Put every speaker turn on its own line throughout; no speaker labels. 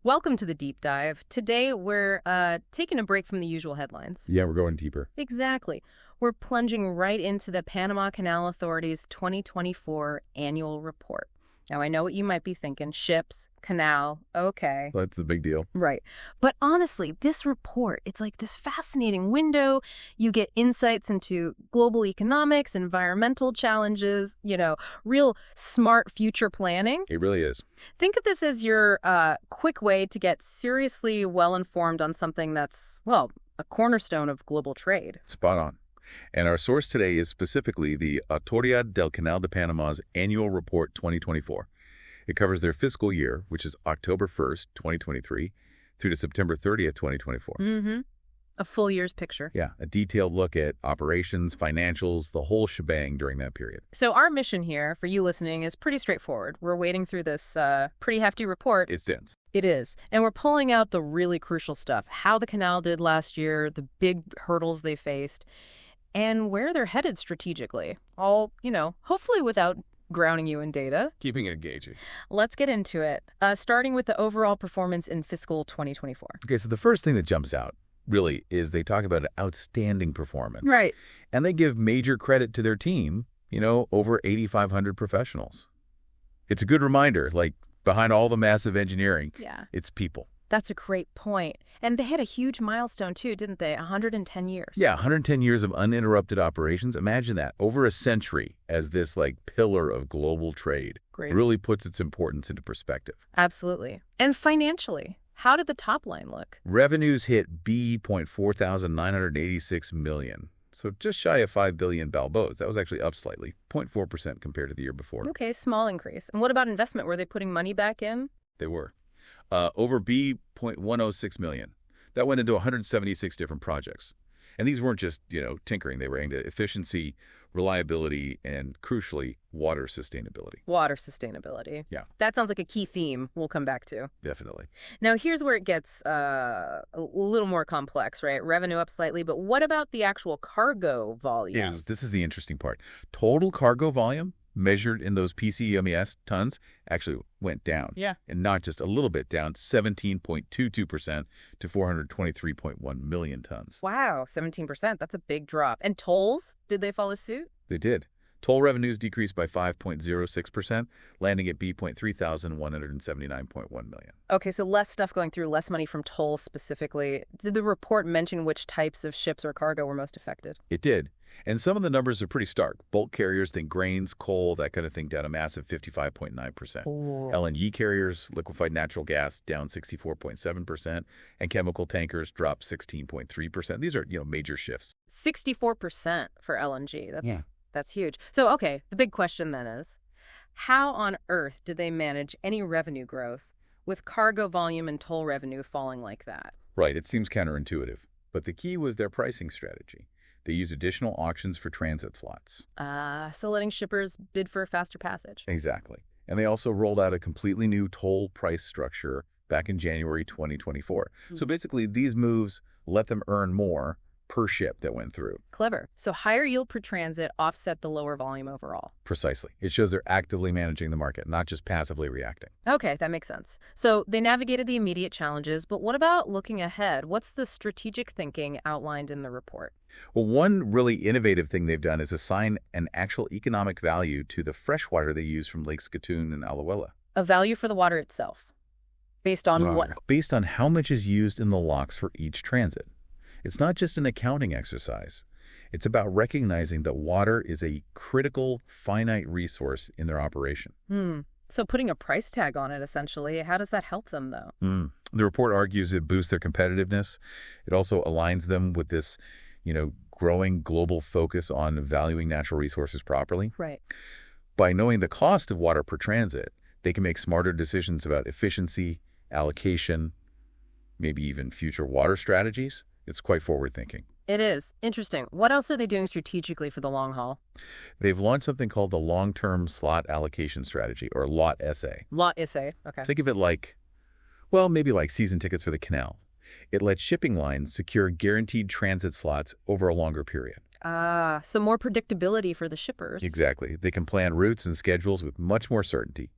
Welcome to the deep dive. Today we're taking a break from the usual headlines.
Yeah, we're going deeper.
Exactly. We're plunging right into the Panama Canal Authority's 2024 annual report. Now, I know what you might be thinking. Ships, canal, okay.
That's the big deal.
Right. But honestly, this report, it's like this fascinating window. You get insights into global economics, environmental challenges, real smart future planning.
It really is.
Think of this as your quick way to get seriously well-informed on something that's, well, a cornerstone of global trade.
Spot on. And our source today is specifically the Autoridad del Canal de Panama's Annual Report 2024. It covers their fiscal year, which is October 1st, 2023, through to September 30th, 2024.
Mm-hmm. A full year's picture.
Yeah, a detailed look at operations, financials, the whole shebang during that period.
So our mission here, for you listening, is pretty straightforward. We're wading through this pretty hefty report.
It's dense.
It is. And we're pulling out the really crucial stuff. How the canal did last year, the big hurdles they faced, and where they're headed strategically. All, hopefully without grounding you in data.
Keeping it engaging.
Let's get into it, starting with the overall performance in fiscal 2024.
Okay, so the first thing that jumps out, really, is they talk about an outstanding performance.
Right.
And they give major credit to their team, over 8,500 professionals. It's a good reminder, behind all the massive engineering, it's people.
That's a great point. And they had a huge milestone, too, didn't they? 110 years.
Yeah, 110 years of uninterrupted operations. Imagine that. Over a century as this, pillar of global trade.
Great.
Really puts its importance into perspective.
Absolutely. And financially, how did the top line look?
Revenues hit $4,986 million. So just shy of 5 billion balboas. That was actually up slightly, 0.4% compared to the year before.
Okay, small increase. And what about investment? Were they putting money back in?
They were. Over $106 million. That went into 176 different projects. And these weren't just, tinkering. They were aimed at efficiency, reliability, and crucially, water sustainability.
Water sustainability.
Yeah.
That sounds like a key theme we'll come back to.
Definitely.
Now, here's where it gets a little more complex, right? Revenue up slightly, but what about the actual cargo volume?
Yeah, this is the interesting part. Total cargo volume, measured in those PCMES tons, actually went down.
Yeah.
And not just a little bit down, 17.22% to 423.1 million tons.
Wow, 17%. That's a big drop. And tolls, did they follow suit?
They did. Toll revenues decreased by 5.06%, landing at $3,179.1 million.
Okay, so less stuff going through, less money from tolls specifically. Did the report mention which types of ships or cargo were most affected?
It did. And some of the numbers are pretty stark. Bulk carriers, think grains, coal, that kind of thing, down a massive 55.9%. LNG carriers, liquefied natural gas, down 64.7%. And chemical tankers dropped 16.3%. These are, major shifts.
64% for LNG. That's huge. So, okay, the big question then is, how on earth did they manage any revenue growth with cargo volume and toll revenue falling like that?
Right, it seems counterintuitive. But the key was their pricing strategy. They used additional auctions for transit slots.
So letting shippers bid for a faster passage.
Exactly. And they also rolled out a completely new toll price structure back in January 2024. So basically, these moves let them earn more per ship that went through.
Clever. So higher yield per transit offset the lower volume overall.
Precisely. It shows they're actively managing the market, not just passively reacting.
Okay, that makes sense. So they navigated the immediate challenges, but what about looking ahead? What's the strategic thinking outlined in the report?
Well, one really innovative thing they've done is assign an actual economic value to the freshwater they use from Lakes Gatun and Alajuela.
A value for the water itself. Based on what?
Based on how much is used in the locks for each transit. It's not just an accounting exercise. It's about recognizing that water is a critical, finite resource in their operation.
So putting a price tag on it, essentially, how does that help them, though?
The report argues it boosts their competitiveness. It also aligns them with this, growing global focus on valuing natural resources properly.
Right.
By knowing the cost of water per transit, they can make smarter decisions about efficiency, allocation, maybe even future water strategies. It's quite forward-thinking.
It is. Interesting. What else are they doing strategically for the long haul?
They've launched something called the Long-Term Slot Allocation Strategy, or LOT-SA.
LOT-SA, okay.
Think of it maybe like season tickets for the canal. It lets shipping lines secure guaranteed transit slots over a longer period.
So more predictability for the shippers.
Exactly. They can plan routes and schedules with much more certainty.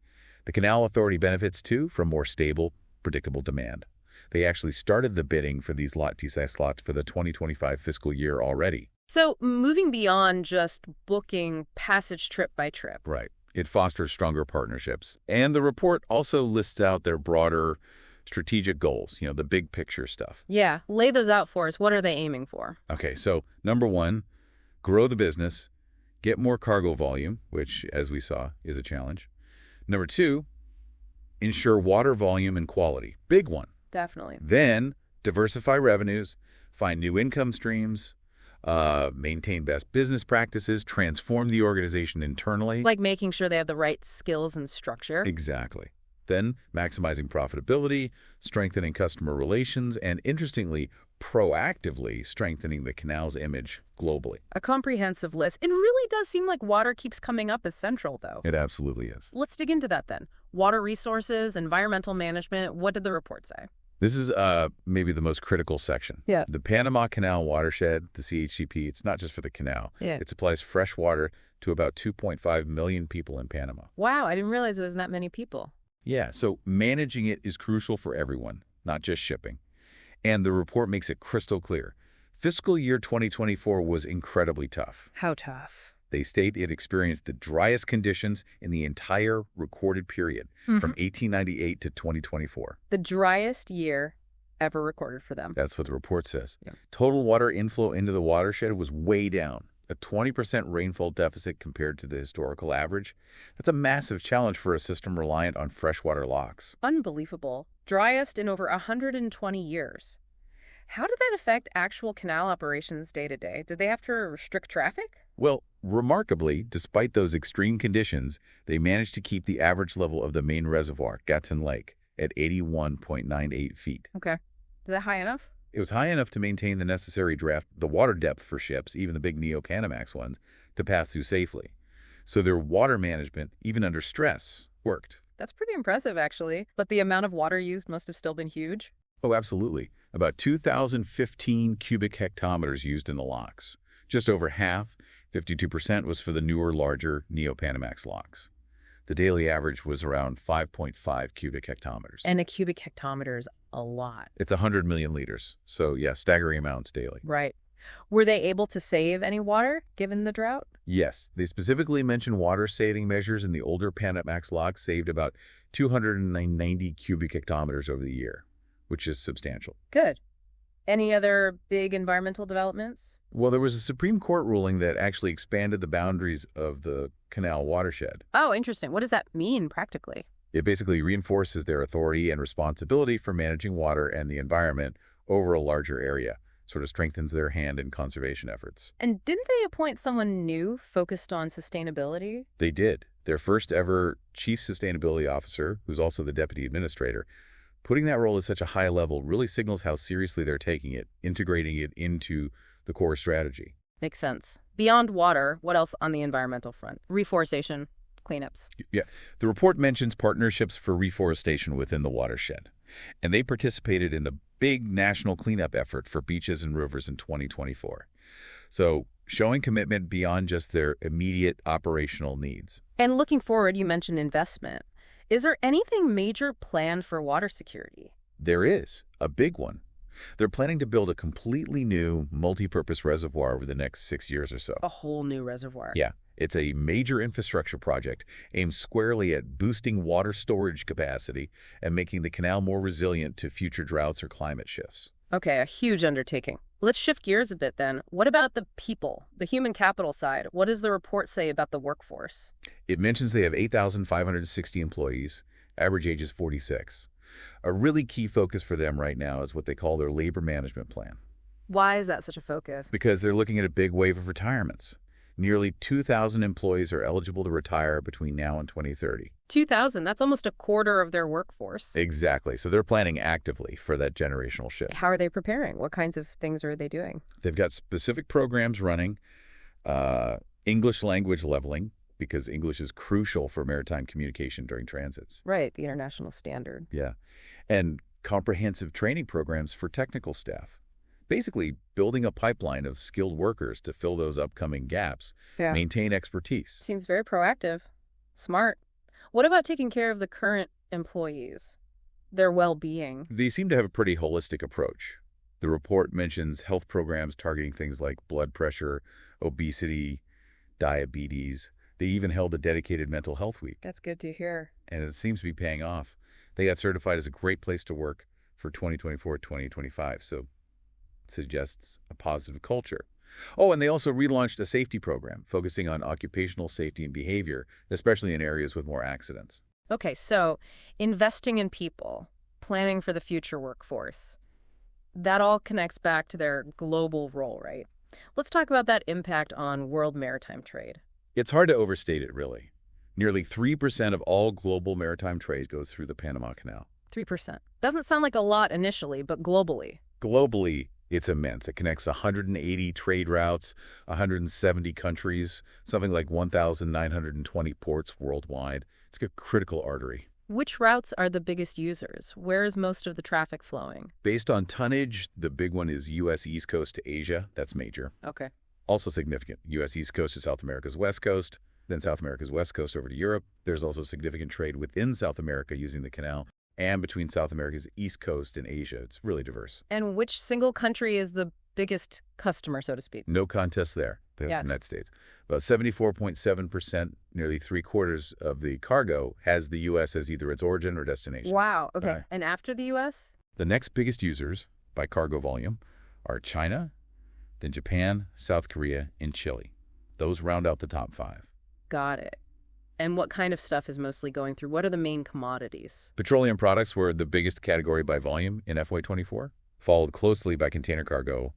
The Canal Authority benefits, too, from more stable, predictable demand. They actually started the bidding for these T-size slots for the 2025 fiscal year already.
So moving beyond just booking passage trip by trip.
Right. It fosters stronger partnerships. And the report also lists out their broader strategic goals, the big picture stuff.
Yeah, lay those out for us. What are they aiming for?
Okay, so number one, grow the business, get more cargo volume, which, as we saw, is a challenge. Number two, ensure water volume and quality. Big one.
Definitely.
Then, diversify revenues, find new income streams, maintain best business practices, transform the organization internally.
Like making sure they have the right skills and structure.
Exactly. Then, maximizing profitability, strengthening customer relations, and interestingly, proactively strengthening the canal's image globally.
A comprehensive list. It really does seem like water keeps coming up as central, though.
It absolutely is.
Let's dig into that then. Water resources, environmental management. What did the report say?
This is maybe the most critical section.
Yeah.
The Panama Canal watershed, the CHCP, it's not just for the canal.
Yeah.
It supplies fresh water to about 2.5 million people in Panama.
Wow, I didn't realize it was that many people.
Yeah, so managing it is crucial for everyone, not just shipping. And the report makes it crystal clear. Fiscal year 2024 was incredibly tough.
How tough?
They state it experienced the driest conditions in the entire recorded period from 1898 to 2024.
The driest year ever recorded for them.
That's what the report says.
Yeah.
Total water inflow into the watershed was way down, a 20% rainfall deficit compared to the historical average. That's a massive challenge for a system reliant on freshwater locks.
Unbelievable. Driest in over 120 years. How did that affect actual canal operations day to day? Did they have to restrict traffic?
Well, remarkably, despite those extreme conditions, they managed to keep the average level of the main reservoir, Gatun Lake, at 81.98 feet.
Okay. Is that high enough?
It was high enough to maintain the necessary the water depth for ships, even the big Neo-Panamax ones, to pass through safely. So their water management, even under stress, worked.
That's pretty impressive, actually. But the amount of water used must have still been huge.
Oh, absolutely. About 2,015 cubic hectometers used in the locks. Just over half, 52%, was for the newer, larger Neo-Panamax locks. The daily average was around 5.5 cubic hectometers.
And a cubic hectometer is a lot.
It's 100 million liters. So, yeah, staggering amounts daily.
Right. Were they able to save any water, given the drought?
Yes. They specifically mentioned water-saving measures in the older Panamax locks saved about 290 cubic hectometers over the year, which is substantial.
Good. Any other big environmental developments?
Well, there was a Supreme Court ruling that actually expanded the boundaries of the canal watershed.
Oh, interesting. What does that mean practically?
It basically reinforces their authority and responsibility for managing water and the environment over a larger area, sort of strengthens their hand in conservation efforts.
And didn't they appoint someone new focused on sustainability?
They did. Their first ever chief sustainability officer, who's also the deputy administrator, putting that role at such a high level really signals how seriously they're taking it, integrating it into the core strategy.
Makes sense. Beyond water, what else on the environmental front? Reforestation, cleanups.
Yeah. The report mentions partnerships for reforestation within the watershed, and they participated in a big national cleanup effort for beaches and rivers in 2024. So, showing commitment beyond just their immediate operational needs.
And looking forward, you mentioned investment. Is there anything major planned for water security?
There is, a big one. They're planning to build a completely new multi-purpose reservoir over the next 6 years or so.
A whole new reservoir.
Yeah, it's a major infrastructure project aimed squarely at boosting water storage capacity and making the canal more resilient to future droughts or climate shifts.
Okay, a huge undertaking. Let's shift gears a bit then. What about the people, the human capital side? What does the report say about the workforce?
It mentions they have 8,560 employees, average age is 46. A really key focus for them right now is what they call their labor management plan.
Why is that such a focus?
Because they're looking at a big wave of retirements. Nearly 2,000 employees are eligible to retire between now and 2030.
2,000, that's almost a quarter of their workforce.
Exactly. So they're planning actively for that generational shift.
How are they preparing? What kinds of things are they doing?
They've got specific programs running, English language leveling, because English is crucial for maritime communication during transits.
Right, the international standard.
Yeah. And comprehensive training programs for technical staff. Basically, building a pipeline of skilled workers to fill those upcoming gaps, maintain expertise.
Seems very proactive. Smart. What about taking care of the current employees? their well-being.
They seem to have a pretty holistic approach. The report mentions health programs targeting things like blood pressure, obesity, diabetes. They even held a dedicated mental health week.
That's good to hear.
And it seems to be paying off. They got certified as a great place to work for 2024-2025, so it suggests a positive culture. Oh, and they also relaunched a safety program focusing on occupational safety and behavior, especially in areas with more accidents.
Okay, so investing in people, planning for the future workforce, that all connects back to their global role, right? Let's talk about that impact on world maritime trade.
It's hard to overstate it, really. Nearly 3% of all global maritime trade goes through the Panama Canal.
3%. Doesn't sound like a lot initially, but globally.
Globally, it's immense. It connects 180 trade routes, 170 countries, something like 1,920 ports worldwide. It's a critical artery.
Which routes are the biggest users? Where is most of the traffic flowing?
Based on tonnage, the big one is U.S. East Coast to Asia. That's major.
Okay.
Also significant, U.S. East Coast to South America's West Coast, then South America's West Coast over to Europe. There's also significant trade within South America using the canal and between South America's East Coast and Asia. It's really diverse.
And which single country is the biggest customer, so to speak?
No contest there, the United States. About 74.7%, nearly three-quarters of the cargo has the U.S. as either its origin or destination.
Wow, okay. And after the U.S.?
The next biggest users by cargo volume are China, then Japan, South Korea, and Chile. Those round out the top 5.
Got it. And what kind of stuff is mostly going through? What are the main commodities?
Petroleum products were the biggest category by volume in FY24, followed closely by container cargo,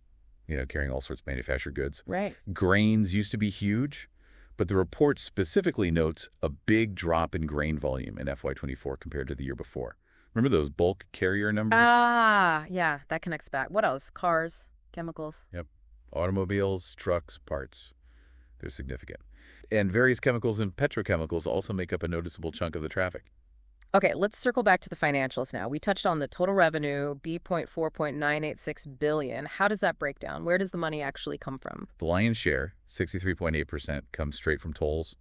carrying all sorts of manufactured goods.
Right.
Grains used to be huge, but the report specifically notes a big drop in grain volume in FY24 compared to the year before. Remember those bulk carrier numbers?
Ah, yeah, that connects back. What else? Cars, chemicals?
Yep. Automobiles, trucks, parts. They're significant. And various chemicals and petrochemicals also make up a noticeable chunk of the traffic.
Okay, let's circle back to the financials now. We touched on the total revenue, $4.986 billion. How does that break down? Where does the money actually come from?
The lion's share, 63.8%, comes straight from tolls.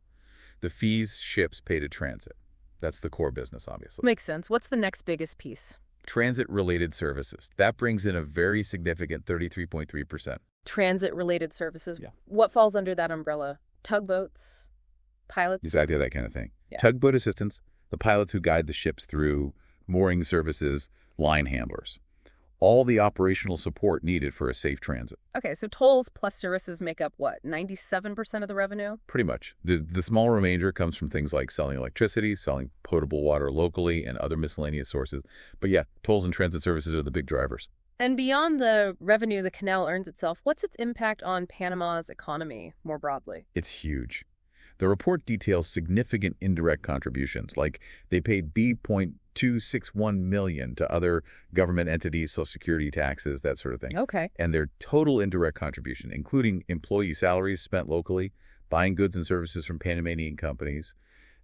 The fees ships pay to transit. That's the core business, obviously.
Makes sense. What's the next biggest piece?
Transit-related services. That brings in a very significant 33.3%.
Transit-related services?
Yeah.
What falls under that umbrella? Tugboats? Pilots?
Exactly that kind of thing.
Yeah.
Tugboat assistance, the pilots who guide the ships through, mooring services, line handlers. All the operational support needed for a safe transit.
Okay, so tolls plus services make up what, 97% of the revenue?
Pretty much. The small remainder comes from things like selling electricity, selling potable water locally, and other miscellaneous sources. But yeah, tolls and transit services are the big drivers.
And beyond the revenue the canal earns itself, what's its impact on Panama's economy more broadly?
It's huge. The report details significant indirect contributions, like they paid $261 million to other government entities, Social Security taxes, that sort of thing.
Okay.
And their total indirect contribution, including employee salaries spent locally, buying goods and services from Panamanian companies,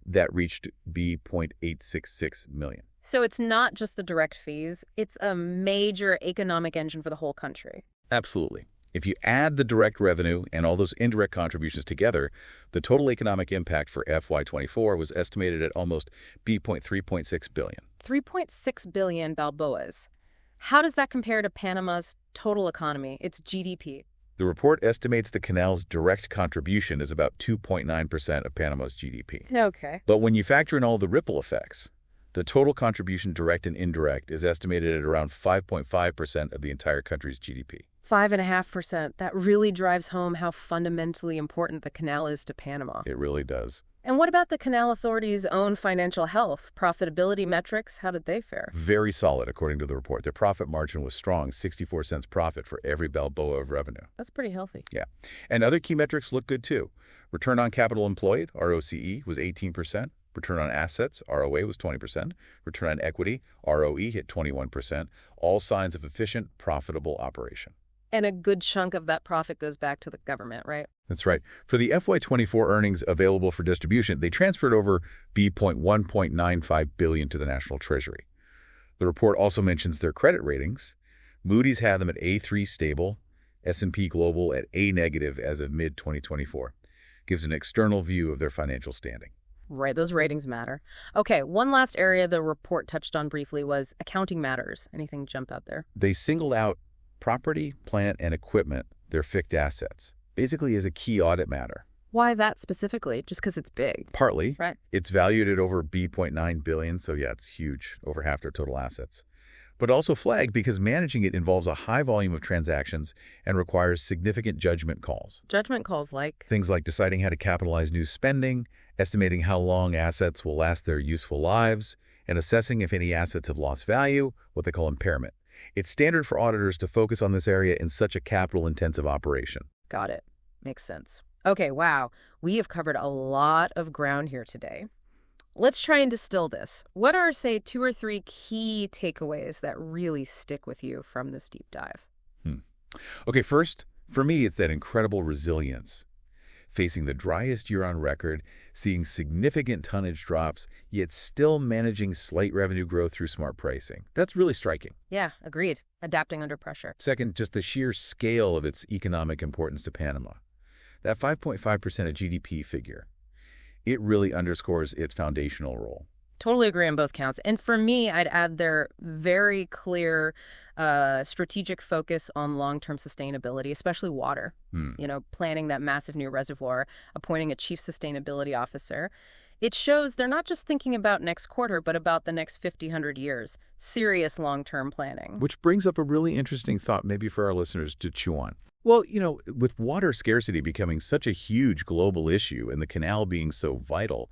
that reached $866 million.
So it's not just the direct fees, it's a major economic engine for the whole country.
Absolutely. If you add the direct revenue and all those indirect contributions together, the total economic impact for FY24 was estimated at almost $3.6 billion.
3.6 billion balboas. How does that compare to Panama's total economy, its GDP?
The report estimates the canal's direct contribution is about 2.9% of Panama's GDP.
Okay.
But when you factor in all the ripple effects, the total contribution, direct and indirect, is estimated at around 5.5% of the entire country's GDP.
5.5%. That really drives home how fundamentally important the canal is to Panama.
It really does.
And what about the Canal Authority's own financial health? Profitability metrics, how did they fare?
Very solid, according to the report. Their profit margin was strong, 64 cents profit for every balboa of revenue.
That's pretty healthy.
Yeah. And other key metrics look good, too. Return on capital employed, ROCE, was 18%. Return on assets, ROA, was 20%. Return on equity, ROE, hit 21%. All signs of efficient, profitable operation.
And a good chunk of that profit goes back to the government, right?
That's right. For the FY24 earnings available for distribution, they transferred over $1.95 billion to the National Treasury. The report also mentions their credit ratings. Moody's had them at A3 stable, S&P Global at A negative as of mid-2024. Gives an external view of their financial standing.
Right, those ratings matter. Okay, one last area the report touched on briefly was accounting matters. Anything jump out there?
They singled out property, plant, and equipment, their fixed assets, basically as a key audit matter.
Why that specifically? Just because it's big?
Partly.
Right.
It's valued at over $0.9 billion, so yeah, it's huge, over half their total assets. But also flagged because managing it involves a high volume of transactions and requires significant judgment calls.
Judgment calls like?
Things like deciding how to capitalize new spending, estimating how long assets will last their useful lives, and assessing if any assets have lost value, what they call impairment. It's standard for auditors to focus on this area in such a capital-intensive operation.
Got it. Makes sense. Okay, wow. We have covered a lot of ground here today. Let's try and distill this. What are, say, 2 or 3 key takeaways that really stick with you from this deep dive?
Okay, first, for me, it's that incredible resilience. Facing the driest year on record, seeing significant tonnage drops, yet still managing slight revenue growth through smart pricing. That's really striking.
Yeah, agreed. Adapting under pressure.
Second, just the sheer scale of its economic importance to Panama. That 5.5% of GDP figure, it really underscores its foundational role.
Totally agree on both counts. And for me, I'd add their very clear strategic focus on long-term sustainability, especially water. You know, planning that massive new reservoir, appointing a chief sustainability officer. It shows they're not just thinking about next quarter, but about the next 50, 100 years. Serious long-term planning.
Which brings up a really interesting thought maybe for our listeners to chew on. Well, you know, with water scarcity becoming such a huge global issue and the canal being so vital,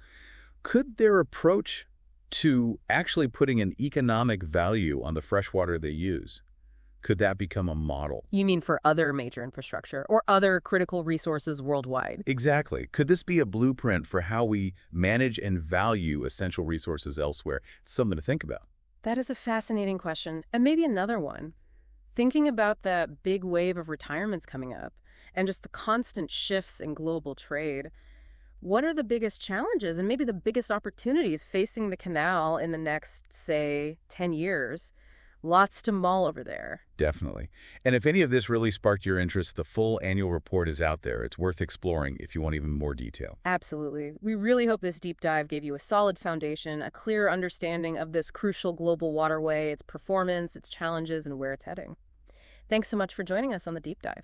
could their approach to actually putting an economic value on the fresh water they use, could that become a model?
You mean for other major infrastructure or other critical resources worldwide?
Exactly. Could this be a blueprint for how we manage and value essential resources elsewhere? It's something to think about.
That is a fascinating question. And maybe another one. Thinking about that big wave of retirements coming up and just the constant shifts in global trade, what are the biggest challenges and maybe the biggest opportunities facing the canal in the next, say, 10 years? Lots to mull over there.
Definitely. And if any of this really sparked your interest, the full annual report is out there. It's worth exploring if you want even more detail.
Absolutely. We really hope this deep dive gave you a solid foundation, a clear understanding of this crucial global waterway, its performance, its challenges, and where it's heading. Thanks so much for joining us on the deep dive.